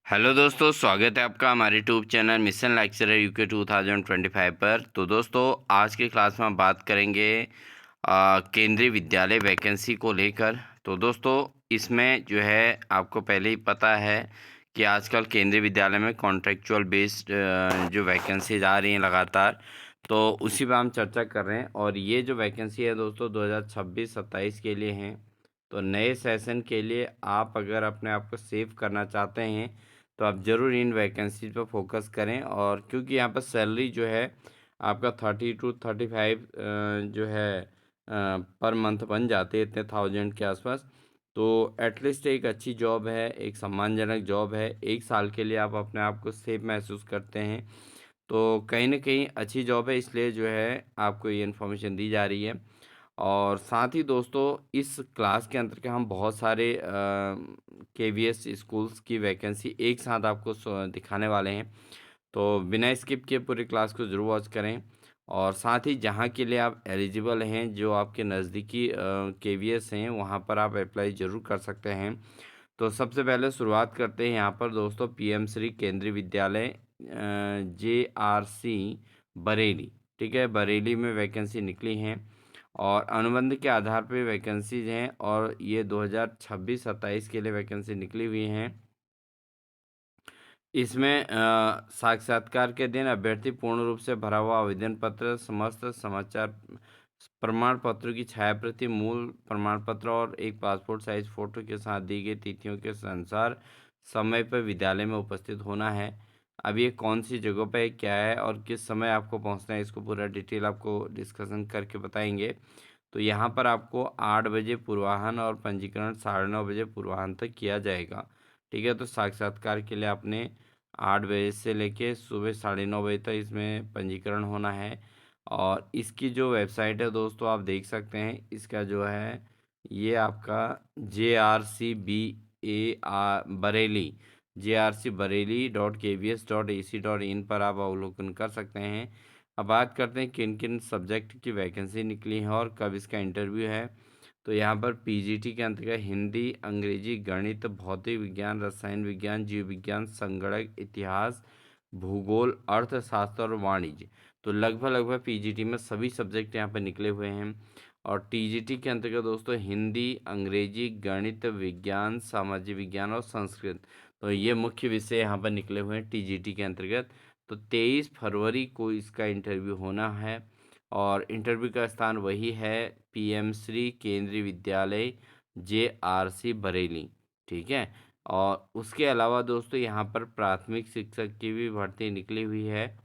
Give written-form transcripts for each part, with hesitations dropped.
Hello दोस्तों, स्वागत है आपका हमारे YouTube channel mission lecturer UK 2025 पर। तो दोस्तों, आज की क्लास में हम बात करेंगे केंद्रीय विद्यालय वैकेंसी को लेकर। तो दोस्तों, इसमें जो है आपको पहले ही पता है कि आजकल केंद्रीय विद्यालय में कॉन्ट्रेक्चुअल बेस्ड जो वैकेंसीज आ रही हैं लगातार, तो उसी पर हम चर्चा कर रहे हैं। और ये जो वैकेंसी है दोस्तों 2026-27 के लिए हैं। तो नए सेशन के लिए आप अगर अपने आप को सेव करना चाहते हैं तो आप ज़रूर इन वैकेंसी पर फोकस करें। और क्योंकि यहाँ पर सैलरी जो है आपका 30 to 35 जो है पर मंथ बन जाते हैं, इतने थाउजेंड के आसपास। तो एटलीस्ट एक अच्छी जॉब है, एक सम्मानजनक जॉब है। एक साल के लिए आप अपने आप को सेफ महसूस करते हैं तो कहीं न कहीं अच्छी जॉब है, इसलिए जो है आपको ये इन्फॉर्मेशन दी जा रही है। और साथ ही दोस्तों, इस क्लास के अंतर्गत हम बहुत सारे केवीएस स्कूल्स की वैकेंसी एक साथ आपको दिखाने वाले हैं। तो बिना स्किप किए पूरी क्लास को ज़रूर वॉच करें। और साथ ही जहाँ के लिए आप एलिजिबल हैं, जो आपके नज़दीकी केवीएस हैं, वहाँ पर आप अप्लाई ज़रूर कर सकते हैं। तो सबसे पहले शुरुआत करते हैं यहाँ पर दोस्तों, पीएम श्री केंद्रीय विद्यालय जेआरसी बरेली। ठीक है, बरेली में वैकेंसी निकली हैं और अनुबंध के आधार पे वैकेंसीज हैं। और ये 2026-27 के लिए वैकेंसी निकली हुई हैं। इसमें साक्षात्कार के दिन अभ्यर्थी पूर्ण रूप से भरा हुआ आवेदन पत्र, समस्त समाचार प्रमाण पत्रों की छायाप्रति, मूल प्रमाण पत्र और एक पासपोर्ट साइज फोटो के साथ दी गई तिथियों के अनुसार समय पर विद्यालय में उपस्थित होना है। अब ये कौन सी जगह पर है, क्या है और किस समय आपको पहुंचना है, इसको पूरा डिटेल आपको डिस्कशन करके बताएंगे। तो यहाँ पर आपको 8 बजे पूर्वाह्न और पंजीकरण 9:30 बजे पूर्वाह्न तक किया जाएगा। ठीक है, तो साक्षात्कार के लिए आपने 8 बजे से लेके सुबह 9:30 बजे तक इसमें पंजीकरण होना है। और इसकी जो वेबसाइट है दोस्तों, आप देख सकते हैं, इसका जो है ये आपका बरेली JRC Bareilly.kbs.ac.in पर आप अवलोकन कर सकते हैं। अब बात करते हैं किन किन सब्जेक्ट की वैकेंसी निकली है और कब इसका इंटरव्यू है। तो यहाँ पर पीजीटी के अंतर्गत हिंदी, अंग्रेजी, गणित, भौतिक विज्ञान, रसायन विज्ञान, जीव विज्ञान, संगणक, इतिहास, भूगोल, अर्थशास्त्र और वाणिज्य। तो लगभग पीजीटी में सभी सब्जेक्ट यहाँ पर निकले हुए हैं। और टीजीटी के अंतर्गत दोस्तों हिंदी, अंग्रेजी, गणित, विज्ञान, सामाजिक विज्ञान और संस्कृत, तो ये मुख्य विषय यहाँ पर निकले हुए हैं टीजीटी के अंतर्गत। तो 23 फरवरी को इसका इंटरव्यू होना है। और इंटरव्यू का स्थान वही है, पीएम श्री केंद्रीय विद्यालय जेआरसी बरेली। ठीक है, और उसके अलावा दोस्तों यहाँ पर प्राथमिक शिक्षक की भी भर्ती निकली हुई है।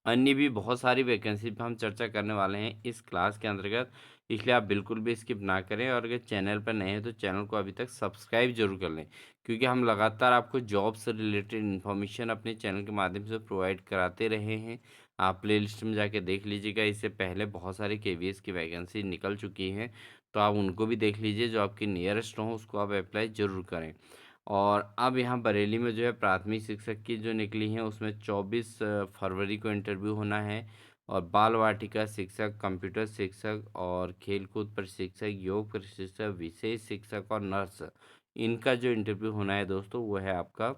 अन्य भी बहुत सारी वैकेंसी पे हम चर्चा करने वाले हैं इस क्लास के अंतर्गत, इसलिए आप बिल्कुल भी स्किप ना करें। और अगर चैनल पर नए हैं तो चैनल को अभी तक सब्सक्राइब जरूर कर लें, क्योंकि हम लगातार आपको जॉब से रिलेटेड इन्फॉर्मेशन अपने चैनल के माध्यम से प्रोवाइड कराते रहे हैं। आप प्लेलिस्ट में जाके देख लीजिएगा, इससे पहले बहुत सारी केवीएस की वैकेंसी निकल चुकी हैं, तो आप उनको भी देख लीजिए। जो आपकी नियरेस्ट हो उसको आप अप्लाई ज़रूर करें। और अब यहाँ बरेली में जो है प्राथमिक शिक्षक की जो निकली हैं उसमें 24 फरवरी को इंटरव्यू होना है। और बाल वाटिका शिक्षक, कंप्यूटर शिक्षक और खेलकूद प्रशिक्षक, योग प्रशिक्षक, विशेष शिक्षक और नर्स, इनका जो इंटरव्यू होना है दोस्तों वो है आपका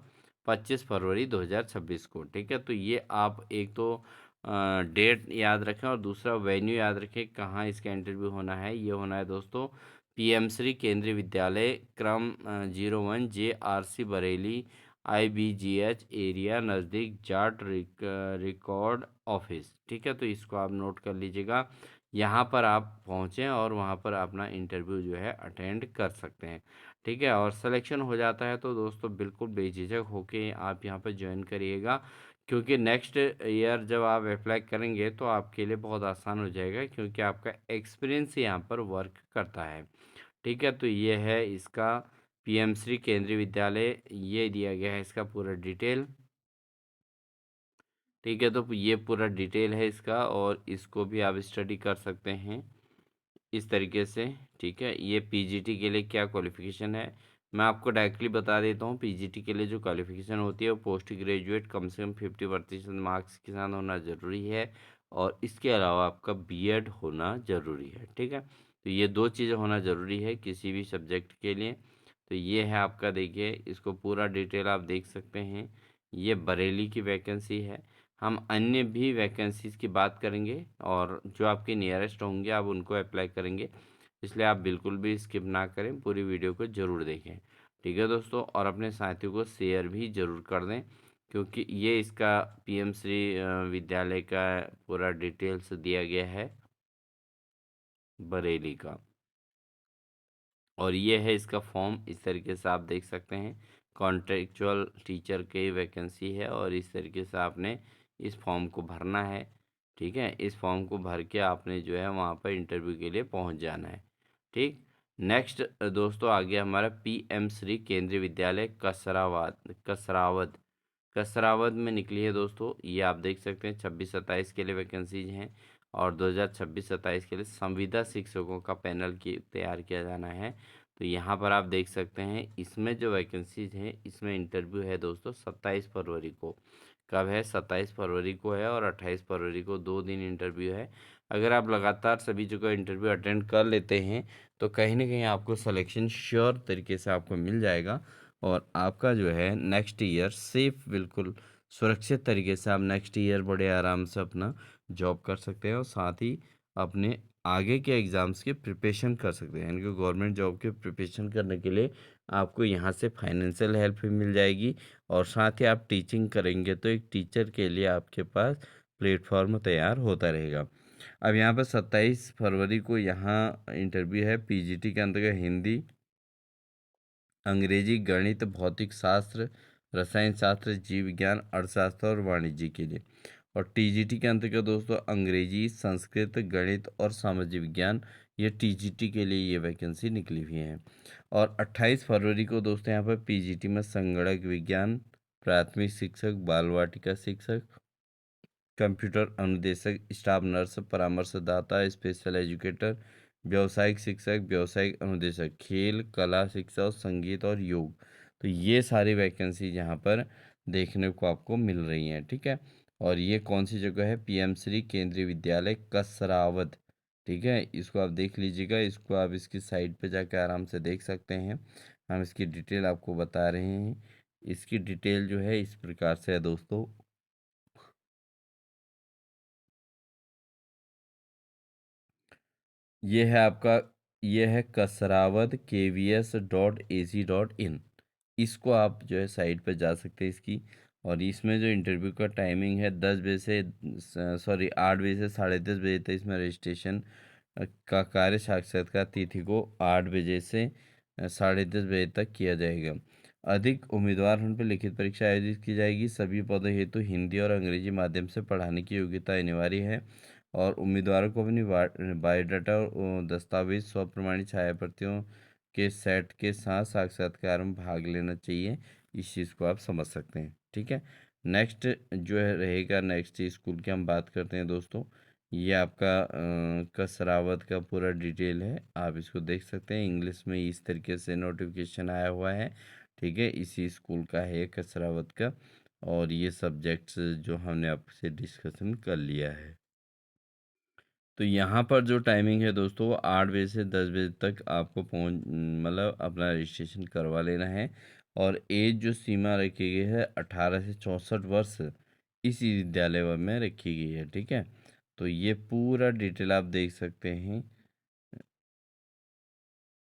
25 फरवरी 2026 को। ठीक है, तो ये आप एक तो डेट याद रखें और दूसरा वेन्यू याद रखें कहाँ इसका इंटरव्यू होना है। ये होना है दोस्तों पीएम श्री केंद्रीय विद्यालय क्रम 01 JRC बरेली IBGH एरिया नज़दीक जाट रिकॉर्ड ऑफिस। ठीक है, तो इसको आप नोट कर लीजिएगा। यहाँ पर आप पहुँचें और वहाँ पर अपना इंटरव्यू जो है अटेंड कर सकते हैं। ठीक है, और सिलेक्शन हो जाता है तो दोस्तों बिल्कुल बेझिझक होके आप यहाँ पर ज्वाइन करिएगा, क्योंकि नेक्स्ट ईयर जब आप अप्लाई करेंगे तो आपके लिए बहुत आसान हो जाएगा, क्योंकि आपका एक्सपीरियंस यहाँ पर वर्क करता है। ठीक है, तो ये है इसका पीएम श्री केंद्रीय विद्यालय, ये दिया गया है इसका पूरा डिटेल। ठीक है, तो ये पूरा डिटेल है इसका और इसको भी आप स्टडी कर सकते हैं इस तरीके से। ठीक है, ये पीजीटी के लिए क्या क्वालिफ़िकेशन है मैं आपको डायरेक्टली बता देता हूँ। पीजीटी के लिए जो क्वालिफ़िकेशन होती है वो पोस्ट ग्रेजुएट कम से कम 50% मार्क्स के साथ होना ज़रूरी है। और इसके अलावा आपका बीएड होना ज़रूरी है। ठीक है, तो ये दो चीज़ें होना ज़रूरी है किसी भी सब्जेक्ट के लिए। तो ये है आपका, देखिए इसको पूरा डिटेल आप देख सकते हैं। ये बरेली की वैकेंसी है। हम अन्य भी वैकेंसीज़ की बात करेंगे और जो आपके नियरेस्ट होंगे आप उनको अप्लाई करेंगे, इसलिए आप बिल्कुल भी स्किप ना करें, पूरी वीडियो को ज़रूर देखें। ठीक है दोस्तों, और अपने साथियों को शेयर भी ज़रूर कर दें, क्योंकि ये इसका पीएम श्री विद्यालय का पूरा डिटेल्स दिया गया है, बरेली का। और ये है इसका फॉर्म, इस तरीके से आप देख सकते हैं। कॉन्ट्रेक्चुअल टीचर की वैकेंसी है और इस तरीके से आपने इस फॉर्म को भरना है। ठीक है, इस फॉर्म को भर के आपने जो है वहाँ पर इंटरव्यू के लिए पहुँच जाना है। ठीक। नेक्स्ट दोस्तों आ गया हमारा पीएम श्री केंद्रीय विद्यालय कसरावद में निकली है दोस्तों। ये आप देख सकते हैं 26-27 के लिए वैकेंसीज हैं और 2026-27 के लिए संविदा शिक्षकों का पैनल की तैयार किया जाना है। तो यहाँ पर आप देख सकते हैं, इसमें जो वैकेंसीज हैं इसमें इंटरव्यू है दोस्तों 27 फरवरी को। कब है? 27 फरवरी को है और 28 फरवरी को 2 दिन इंटरव्यू है। अगर आप लगातार सभी जगह इंटरव्यू अटेंड कर लेते हैं तो कहीं ना कहीं आपको सिलेक्शन श्योर तरीके से आपको मिल जाएगा और आपका जो है नेक्स्ट ईयर सेफ, बिल्कुल सुरक्षित तरीके से आप नेक्स्ट ईयर बड़े आराम से अपना जॉब कर सकते हैं और साथ ही अपने आगे के एग्ज़ाम्स की प्रिपरेशन कर सकते हैं। यानी कि गवर्नमेंट जॉब की प्रिपरेशन करने के लिए आपको यहाँ से फाइनेंशियल हेल्प भी मिल जाएगी और साथ ही आप टीचिंग करेंगे तो एक टीचर के लिए आपके पास प्लेटफॉर्म तैयार होता रहेगा। अब यहाँ पर 27 फरवरी को यहाँ इंटरव्यू है पीजीटी के अंतर्गत हिंदी, अंग्रेजी, गणित, भौतिक शास्त्र, रसायन शास्त्र, जीव विज्ञान, अर्थशास्त्र और वाणिज्य के लिए। और टीजीटी के अंतर्गत दोस्तों अंग्रेजी, संस्कृत, गणित और सामाजिक विज्ञान, ये टीजीटी के लिए ये वैकेंसी निकली हुई है। और 28 फरवरी को दोस्तों यहाँ पर पीजीटी में संगणक विज्ञान, प्राथमिक शिक्षक, बाल वाटिका शिक्षक, कंप्यूटर अनुदेशक, स्टाफ नर्स, परामर्शदाता, स्पेशल एजुकेटर, व्यावसायिक शिक्षक, व्यावसायिक अनुदेशक, खेल, कला शिक्षा और संगीत और योग। तो ये सारी वैकेंसी यहाँ पर देखने को आपको मिल रही हैं। ठीक है, और ये कौन सी जगह है? पीएम श्री केंद्रीय विद्यालय कसरावद। ठीक है, इसको आप देख लीजिएगा, इसको आप इसकी साइट पे जाकर आराम से देख सकते हैं। हम इसकी डिटेल आपको बता रहे हैं। इसकी डिटेल जो है इस प्रकार से है दोस्तों। ये है आपका, ये है kasrawat.kvs.ac.in। इसको आप जो है साइट पर जा सकते हैं इसकी। और इसमें जो इंटरव्यू का टाइमिंग है 10 बजे से, सॉरी 8 बजे से 10:30 बजे तक इसमें रजिस्ट्रेशन का कार्य साक्षात्कार तिथि को 8 बजे से 10:30 बजे तक किया जाएगा। अधिक उम्मीदवार होने पर लिखित परीक्षा आयोजित की जाएगी। सभी पदों हेतु हिंदी और अंग्रेजी माध्यम से पढ़ाने की योग्यता अनिवार्य है और उम्मीदवारों को अपनी बायोडाटा और दस्तावेज स्वप्रमाणित छाया प्रतियों के सेट के साथ साक्षात्कार में भाग लेना चाहिए। इस चीज़ को आप समझ सकते हैं। ठीक है, नेक्स्ट जो है रहेगा, नेक्स्ट स्कूल की हम बात करते हैं दोस्तों। ये आपका कसरावत का पूरा डिटेल है, आप इसको देख सकते हैं। इंग्लिश में इस तरीके से नोटिफिकेशन आया हुआ है। ठीक है, इसी स्कूल का है कसरावत का। और ये सब्जेक्ट्स जो हमने आपसे डिस्कशन कर लिया है। तो यहाँ पर जो टाइमिंग है दोस्तों वो 8 बजे से 10 बजे तक आपको पहुँच मतलब अपना रजिस्ट्रेशन करवा लेना है। और एज जो सीमा रखी गई है 18 से 64 वर्ष इसी विद्यालय में रखी गई है। ठीक है, तो ये पूरा डिटेल आप देख सकते हैं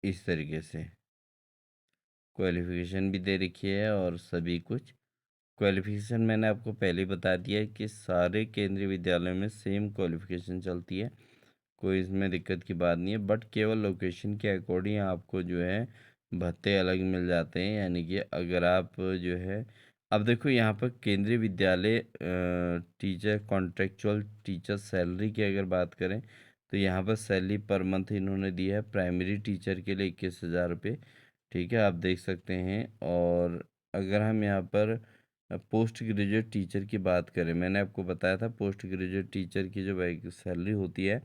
इस तरीके से। क्वालिफिकेशन भी दे रखी है और सभी कुछ। क्वालिफिकेशन मैंने आपको पहले ही बता दिया है कि सारे केंद्रीय विद्यालयों में सेम क्वालिफिकेशन चलती है, कोई इसमें दिक्कत की बात नहीं है। बट केवल लोकेशन के अकॉर्डिंग आपको जो है भत्ते अलग मिल जाते हैं। यानी कि अगर आप जो है, अब देखो यहाँ पर केंद्रीय विद्यालय टीचर कॉन्ट्रेक्चुअल टीचर सैलरी की अगर बात करें तो यहाँ पर सैलरी पर मंथ इन्होंने दी है प्राइमरी टीचर के लिए 21,000 रुपये। ठीक है, आप देख सकते हैं। और अगर हम यहाँ पर पोस्ट ग्रेजुएट टीचर की बात करें, मैंने आपको बताया था पोस्ट ग्रेजुएट टीचर की जो सैलरी होती है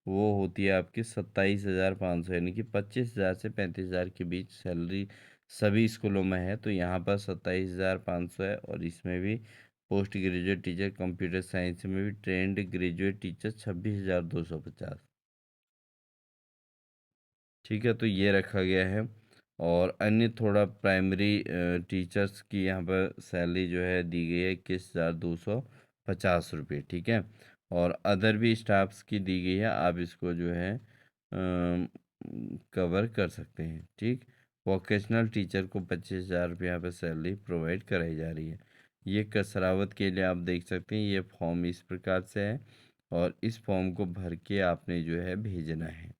वो होती है आपकी 27,500, यानी कि 25,000 से 35,000 के बीच सैलरी सभी स्कूलों में है। तो यहाँ पर 27,500 है। और इसमें भी post graduate teacher computer science में भी ट्रेंड ग्रेजुएट टीचर 26,250। ठीक है, तो ये रखा गया है। और अन्य थोड़ा प्राइमरी टीचर्स की यहाँ पर सैलरी जो है दी गई है 21,250 रुपये, ठीक है। और अदर भी स्टाफ्स की दी गई है, आप इसको जो है कवर कर सकते हैं, ठीक। वोकेशनल टीचर को 25,000 रुपये यहाँ पर सैलरी प्रोवाइड कराई जा रही है। ये कसरावत के लिए आप देख सकते हैं, ये फॉर्म इस प्रकार से है और इस फॉर्म को भर के आपने जो है भेजना है,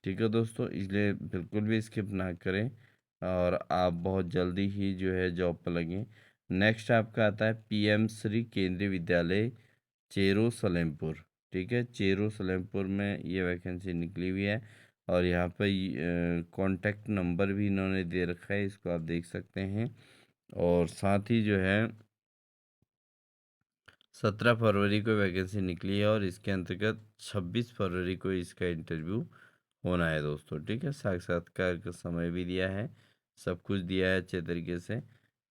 ठीक है दोस्तों। इसलिए बिल्कुल भी स्किप ना करें और आप बहुत जल्दी ही जो है जॉब पर लगें। नेक्स्ट आपका आता है पीएम श्री केंद्रीय विद्यालय चेरो सलेमपुर, ठीक है। चेरो सलेमपुर में ये वैकेंसी निकली हुई है और यहाँ पर कॉन्टैक्ट नंबर भी इन्होंने दे रखा है, इसको आप देख सकते हैं। और साथ ही जो है 17 फरवरी को वैकेंसी निकली है और इसके अंतर्गत 26 फरवरी को इसका इंटरव्यू होना है दोस्तों, ठीक है। साक्षात्कार का समय भी दिया है, सब कुछ दिया है अच्छे तरीके से।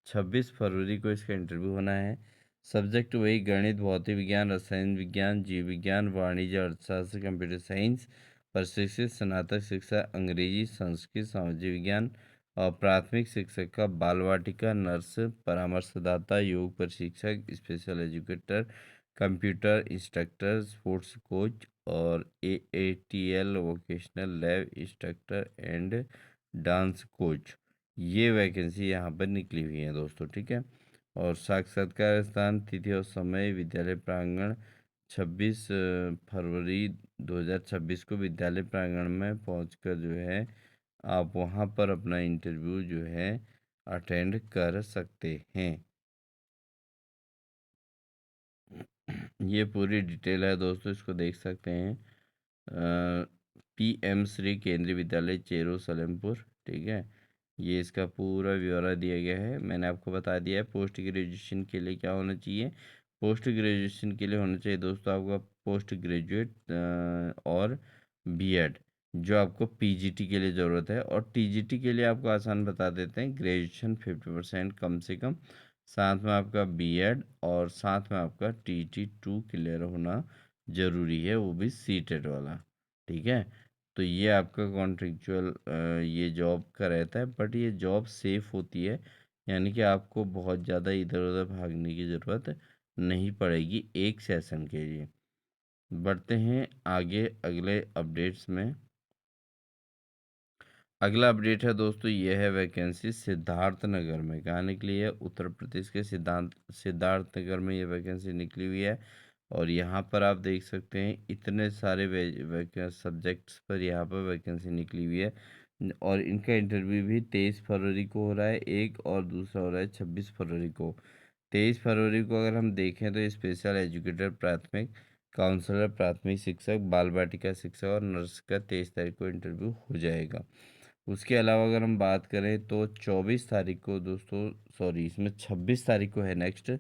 26 फरवरी को इसका इंटरव्यू होना है। सब्जेक्ट वही गणित, भौतिक विज्ञान, रसायन विज्ञान, जीव विज्ञान, वाणिज्य, अर्थशास्त्र, कंप्यूटर साइंस, प्रशिक्षित स्नातक शिक्षा, अंग्रेजी, संस्कृत, सामाजिक विज्ञान और प्राथमिक शिक्षक का बाल वाटिका नर्स, परामर्शदाता, योग प्रशिक्षक, special educator, computer instructor, sports coach और AATL vocational lab instructor and dance coach, ये वैकेंसी यहाँ पर निकली हुई है दोस्तों, ठीक है। और साक्षात्कार स्थान, तिथि और समय विद्यालय प्रांगण 26 फरवरी 2026 को विद्यालय प्रांगण में पहुंचकर जो है आप वहां पर अपना इंटरव्यू जो है अटेंड कर सकते हैं। ये पूरी डिटेल है दोस्तों, इसको देख सकते हैं। PM श्री केंद्रीय विद्यालय चेरो सलेमपुर, ठीक है। ये इसका पूरा ब्यौरा दिया गया है, मैंने आपको बता दिया है। पोस्ट ग्रेजुएशन के लिए क्या होना चाहिए, पोस्ट ग्रेजुएशन के लिए होना चाहिए दोस्तों आपका पोस्ट ग्रेजुएट और बीएड, जो आपको पीजीटी के लिए ज़रूरत है। और टीजीटी के लिए आपको आसान बता देते हैं, ग्रेजुएशन 50% कम से कम, साथ में आपका बीएड और साथ में आपका TT2 क्लियर होना ज़रूरी है, वो भी सीटेड वाला, ठीक है। तो ये आपका कॉन्ट्रेक्चुअल ये जॉब का रहता है, बट ये जॉब सेफ़ होती है, यानी कि आपको बहुत ज़्यादा इधर उधर भागने की ज़रूरत नहीं पड़ेगी एक सेशन के लिए। बढ़ते हैं आगे अगले अपडेट्स में। अगला अपडेट है दोस्तों, ये है वैकेंसी सिद्धार्थ नगर में, कहाँ निकली है, उत्तर प्रदेश के सिद्धार्थ नगर में ये वैकेंसी निकली हुई है। और यहाँ पर आप देख सकते हैं इतने सारे सब्जेक्ट्स पर यहाँ पर वैकेंसी निकली हुई है। और इनका इंटरव्यू भी 23 फरवरी को हो रहा है एक, और दूसरा हो रहा है 26 फरवरी को। 23 फरवरी को अगर हम देखें तो स्पेशल एजुकेटर प्राथमिक, काउंसलर प्राथमिक शिक्षक, बाल बाटिका शिक्षक और नर्स का 23 तारीख को इंटरव्यू हो जाएगा। उसके अलावा अगर हम बात करें तो 24 तारीख को दोस्तों, सॉरी इसमें 26 तारीख को है नेक्स्ट,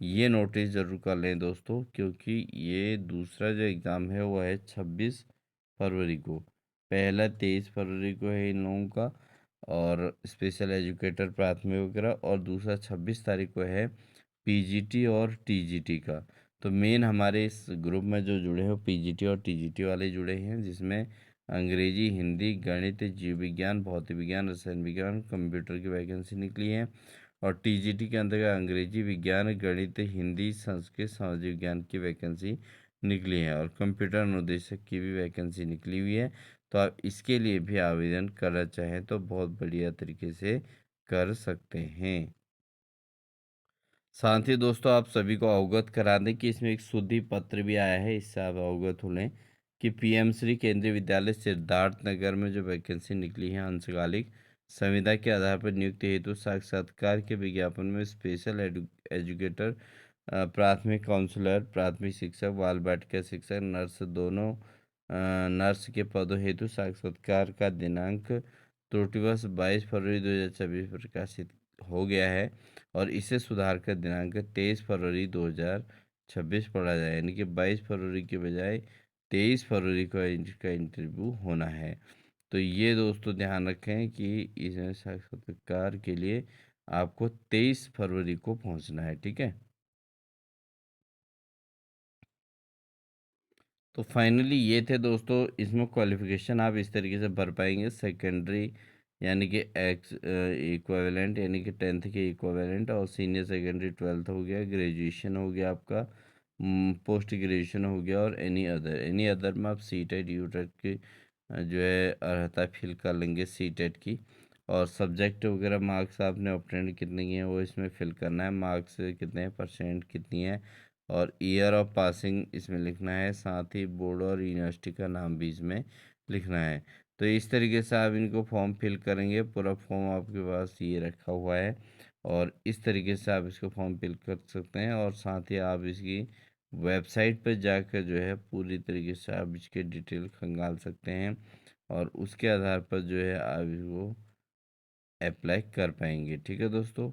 ये नोटिस ज़रूर कर लें दोस्तों, क्योंकि ये दूसरा जो एग्ज़ाम है वो है 26 फरवरी को। पहला 23 फरवरी को है इन लोगों का, और स्पेशल एजुकेटर प्राथमिक वगैरह, और दूसरा 26 तारीख को है पीजीटी और टीजीटी का। तो मेन हमारे इस ग्रुप में जो जुड़े हैं पीजीटी और टीजीटी वाले जुड़े हैं, जिसमें अंग्रेजी, हिंदी, गणित, जीव विज्ञान, भौतिक विज्ञान, रसायन विज्ञान, कंप्यूटर की वैकेंसी निकली है। और टीजीटी के अंतर्गत अंग्रेजी, विज्ञान, गणित, हिंदी, संस्कृत, सामाजिक विज्ञान की वैकेंसी निकली है। और कंप्यूटर अनुदेशक की भी वैकेंसी निकली हुई है। तो आप इसके लिए भी आवेदन करना चाहें तो बहुत बढ़िया तरीके से कर सकते हैं। साथ ही दोस्तों आप सभी को अवगत करा दें कि इसमें एक शुद्धि पत्र भी आया है, इससे आप अवगत हो लें कि पीएम श्री केंद्रीय विद्यालय सिद्धार्थ नगर में जो वैकेंसी निकली है अंशकालिक संविदा के आधार पर नियुक्ति हेतु साक्षात्कार के विज्ञापन में स्पेशल एजुकेटर, प्राथमिक काउंसलर, प्राथमिक शिक्षक, बाल बाटिका शिक्षक, नर्स दोनों नर्स के पदों हेतु साक्षात्कार का दिनांक त्रुटिवश 22 फरवरी 2026 प्रकाशित हो गया है। और इसे सुधार कर दिनांक 23 फरवरी 2026 पढ़ा जाए, यानी कि 22 फरवरी के बजाय 23 फरवरी को इनका इंटरव्यू होना है। तो ये दोस्तों ध्यान रखें कि इस साक्षात्कार के लिए आपको 23 फरवरी को पहुंचना है, ठीक है। तो फाइनली ये थे दोस्तों, इसमें क्वालिफिकेशन आप इस तरीके से भर पाएंगे। सेकेंडरी यानी कि एक्स इक्विवेलेंट यानी कि 10th के इक्विवेलेंट, और सीनियर सेकेंडरी 12th हो गया, ग्रेजुएशन हो गया आपका, पोस्ट ग्रेजुएशन हो गया, और एनी अदर में आप सी टेट यू टेट की जो है अर्हता फिल कर लेंगे सी टेट की। और सब्जेक्ट वगैरह मार्क्स आपने ऑब्टेंड कितने किए हैं वो इसमें फिल करना है, मार्क्स कितने हैं, परसेंट कितनी है, और ईयर ऑफ पासिंग इसमें लिखना है, साथ ही बोर्ड और यूनिवर्सिटी का नाम भी इसमें लिखना है। तो इस तरीके से आप इनको फॉर्म फिल करेंगे, पूरा फॉर्म आपके पास ये रखा हुआ है, और इस तरीके से आप इसको फॉर्म फिल कर सकते हैं। और साथ ही आप इसकी वेबसाइट पर जाकर जो है पूरी तरीके से आप इसके डिटेल खंगाल सकते हैं, और उसके आधार पर जो है आप इसको अप्लाई कर पाएंगे। ठीक है दोस्तों,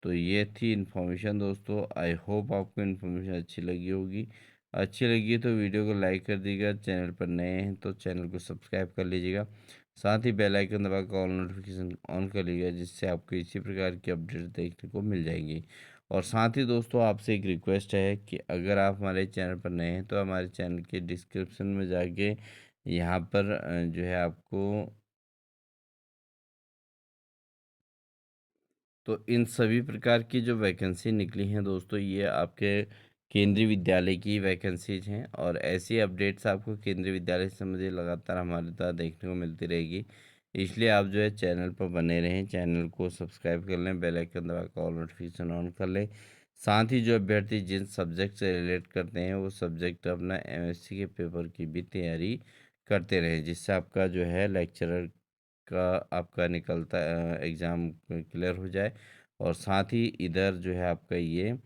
तो ये थी इन्फॉर्मेशन दोस्तों। आई होप आपको इन्फॉर्मेशन अच्छी लगी होगी। अच्छी लगी तो वीडियो को लाइक कर दीजिएगा, चैनल पर नए हैं तो चैनल को सब्सक्राइब कर लीजिएगा, साथ ही बेल आइकन दबाकर ऑल नोटिफिकेशन ऑन कर लीजिएगा, जिससे आपको इसी प्रकार की अपडेट देखने को मिल जाएंगी। और साथ ही दोस्तों आपसे एक रिक्वेस्ट है कि अगर आप हमारे चैनल पर नए हैं तो हमारे चैनल के डिस्क्रिप्शन में जाके यहाँ पर जो है आपको तो इन सभी प्रकार की जो वैकेंसी निकली हैं दोस्तों, ये आपके केंद्रीय विद्यालय की वैकेंसीज हैं, और ऐसी अपडेट्स आपको केंद्रीय विद्यालय से मुझे लगातार हमारे द्वारा देखने को मिलती रहेगी। इसलिए आप जो है चैनल पर बने रहें, चैनल को सब्सक्राइब कर लें, बेल आइकन दबा कर ऑल नोटिफिकेशन ऑन कर लें। साथ ही जो अभ्यर्थी जिन सब्जेक्ट से रिलेट करते हैं वो सब्जेक्ट अपना एमएससी के पेपर की भी तैयारी करते रहें, जिससे आपका जो है लेक्चरर का आपका निकलता एग्ज़ाम क्लियर हो जाए, और साथ ही इधर जो है आपका ये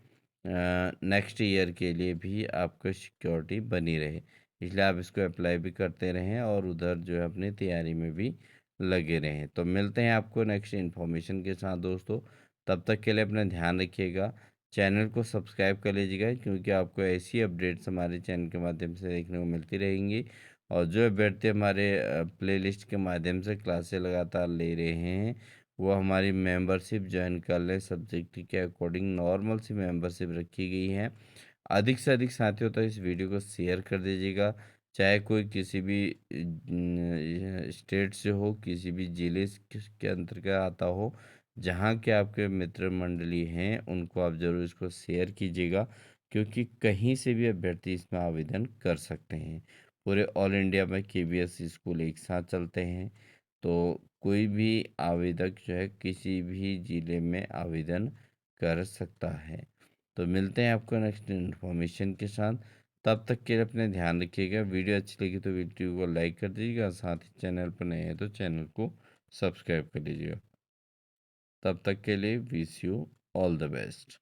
नेक्स्ट ईयर के लिए भी आपको सिक्योरिटी बनी रहे। इसलिए आप इसको अप्लाई भी करते रहें और उधर जो है अपनी तैयारी में भी लगे रहें। तो मिलते हैं आपको नेक्स्ट इन्फॉर्मेशन के साथ दोस्तों, तब तक के लिए अपना ध्यान रखिएगा। चैनल को सब्सक्राइब कर लीजिएगा, क्योंकि आपको ऐसी अपडेट्स हमारे चैनल के माध्यम से देखने को मिलती रहेंगी। और जो अभ्यर्थी हमारे प्लेलिस्ट के माध्यम से क्लासें लगातार ले रहे हैं वो हमारी मेंबरशिप ज्वाइन कर लें। सब्जेक्ट के अकॉर्डिंग नॉर्मल सी मेंबरशिप रखी गई है। अधिक से अधिक साथियों तक इस वीडियो को शेयर कर दीजिएगा, चाहे कोई किसी भी स्टेट से हो, किसी भी जिले के अंतर्गत आता हो, जहाँ के आपके मित्र मंडली हैं उनको आप ज़रूर इसको शेयर कीजिएगा, क्योंकि कहीं से भी अभ्यर्थी इसमें आवेदन कर सकते हैं। पूरे ऑल इंडिया में केवीएस स्कूल एक साथ चलते हैं, तो कोई भी आवेदक जो है किसी भी ज़िले में आवेदन कर सकता है। तो मिलते हैं आपको नेक्स्ट इन्फॉर्मेशन के साथ, तब तक के लिए अपने ध्यान रखिएगा। वीडियो अच्छी लगी तो वीडियो को लाइक कर दीजिएगा, साथ ही चैनल पर नए हैं तो चैनल को सब्सक्राइब कर लीजिएगा। तब तक के लिए wish you all the best.